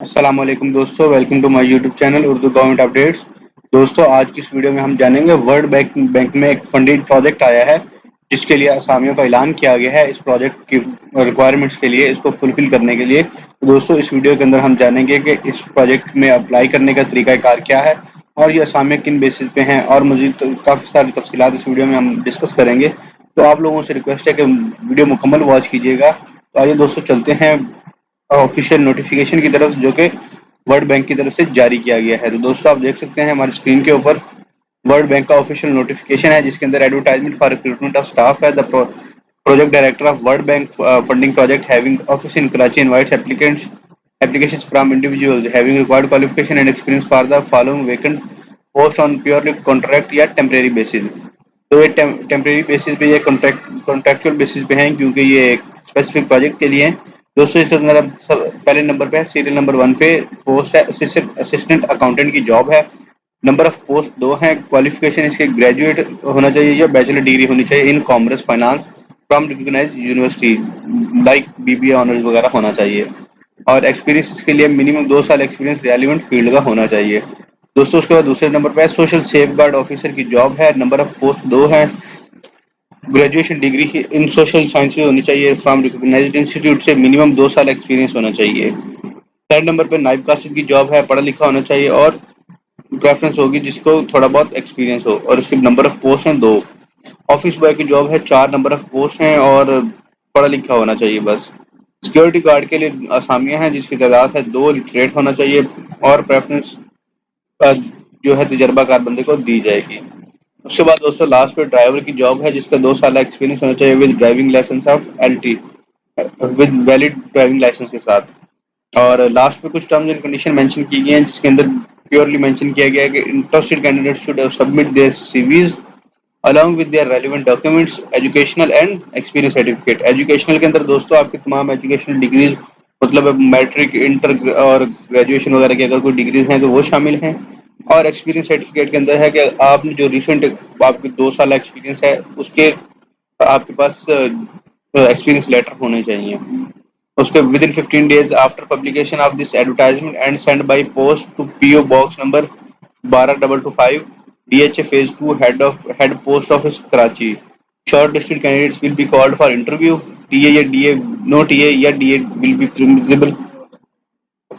السلام علیکم دوستو، welcome to my YouTube channel Urdu government updates. دوستو آج کی اس ویڈیو میں ہم جانیں گے ورلڈ بینک میں ایک فنڈنگ پروجیکٹ آیا ہے جس کے لیے اسامیوں کا اعلان کیا گیا ہے۔ اس پروجیکٹ کی ریکوائرمنٹس کے لیے، اس کو فلفل کرنے کے لیے دوستو اس ویڈیو کے اندر ہم جانیں گے کہ اس پروجیکٹ میں اپلائی کرنے کا طریقہ کار کیا ہے اور یہ اسامیاں کن بیسس پہ ہیں، اور مزید کافی ساری تفصیلات اس ویڈیو میں ہم ڈسکس کریں گے۔ تو آپ لوگوں سے ریکویسٹ ہے کہ ویڈیو مکمل واچ کیجیے گا۔ تو آئیے دوستو چلتے ہیں آفیشیل نوٹیفیکیشن کی طرف، جو کہ ورلڈ بینک کی طرف سے جاری کیا گیا ہے۔ تو دوستو آپ دیکھ سکتے ہیں ہماری اسکرین کے اوپر ورلڈ بینک کا آفیشیل نوٹیفیکیشن ہے، جس کے اندر advertisement for recruitment of staff ہے۔ Project director of world bank funding project having office in Karachi invites applications from individuals having required qualification and experience for the following vacant post on purely contract یا temporary basis۔ تو یہ temporary basis پہ، یہ contractual basis پہ ہیں، کیونکہ یہ ایک اسپیسیفک پروجیکٹ کے لیے ہیں۔ دوستوں اس کے اندر پہلے نمبر پہ ہے، سیریل نمبر 1 پہ پوسٹ ہے اسسٹنٹ اکاؤنٹنٹ کی جاب ہے۔ نمبر آف پوسٹ 2 ہیں۔ کوالیفیکیشن اس کے گریجویٹ ہونا چاہیے یا بیچلر ڈگری ہونی چاہیے in commerce finance from recognize university, like BBA honours وغیرہ ہونا چاہیے، اور ایکسپیرینس اس کے لیے منیمم 2 سال ایکسپیرینس ریلیونٹ فیلڈ کا ہونا چاہیے۔ دوستوں اس کے بعد دوسرے نمبر پہ سوشل سیف گارڈ آفیسر کی جاب ہے۔ نمبر آف پوسٹ 2 ہے۔ Graduation degree in social science ہونی چاہیے فرام ریکگنائزڈ انسٹیٹیوٹ سے منیمم 2 سال ایکسپیرینس ہونا چاہیے۔ تھرڈ نمبر پہ نائب کاسٹ کی جاب ہے، پڑھا لکھا ہونا چاہیے اور پریفرنس ہوگی جس کو تھوڑا بہت ایکسپیرینس ہو، اور اس کے نمبر آف پوسٹ ہیں 2۔ آفس بوائے کی جاب ہے، 4 نمبر آف پوسٹ ہیں اور پڑھا لکھا ہونا چاہیے بس۔ سیکورٹی گارڈ کے لیے اسامیاں ہیں جس کی تعداد ہے 2، لٹریٹ ہونا چاہیے، اور پریفرنس جو ہے تجربہ کار بندے کو دی جائے گی۔ اس کے بعد دوستوں لاسٹ پہ ڈرائیور کی جاب ہے، جس کا 2 سال ایکسپیرینس ہونا چاہیے with driving licence of LT، with valid driving licence کے ساتھ۔ اور لاسٹ پہ کچھ ٹرمز اینڈ کنڈیشن مینشن کی گئی ہیں، جس کے اندر پیورلی مینشن کیا گیا ہے کہ interested candidate should submit their CVs along with their relevant documents educational and experience certificate۔ Educational کے اندر دوستوں آپ کی تمام ایجوکیشنل ڈگریز، مطلب میٹرک، انٹر اور گریجویشن وغیرہ کی اگر کوئی ڈگریز ہیں تو وہ شامل ہیں، اور ایکسپیرینس سرٹیفکیٹ کے اندر ہے کہ آپ نے جو ریسنٹ آپ کے 2 سال ایکسپیرینس ہے اس کے آپ کے پاس ایکسپیرینس لیٹر ہونے چاہیے۔ اس کے with in 15 days after publication of this advertisement and sent by post to PO Box number 12225 DHA Phase 2 Head Post Office Karachi۔ Shortlisted candidates will be called for interview۔ TA یا DA no TA یا DA will be permissible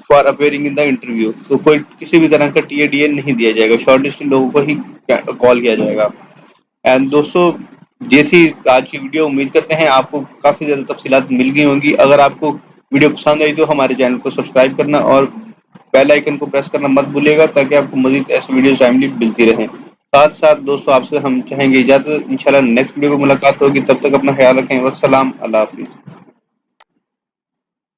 for appearing in the interview۔ تو کوئی کسی بھی طرح کا TA DA نہیں دیا جائے گا، شارٹ لسٹڈ لوگوں کو ہی کال کیا جائے گا۔ اینڈ دوستوں یہ تھی آج کی ویڈیو، امید کرتے ہیں آپ کو کافی زیادہ تفصیلات مل گئی ہوں گی۔ اگر آپ کو ویڈیو پسند آئی تو ہمارے چینل کو سبسکرائب کرنا اور بیل آئیکن کو پریس کرنا مت بھولیے گا، تاکہ آپ کو مزید ایسی ویڈیوز ٹائملی ملتی رہیں۔ ساتھ ساتھ دوستوں آپ سے ہم چاہیں گے اجازت، انشاءاللہ نیکسٹ ویڈیو میں ملاقات ہوگی، تب تک اپنا خیال رکھیں۔ والسلام، اللہ حافظ۔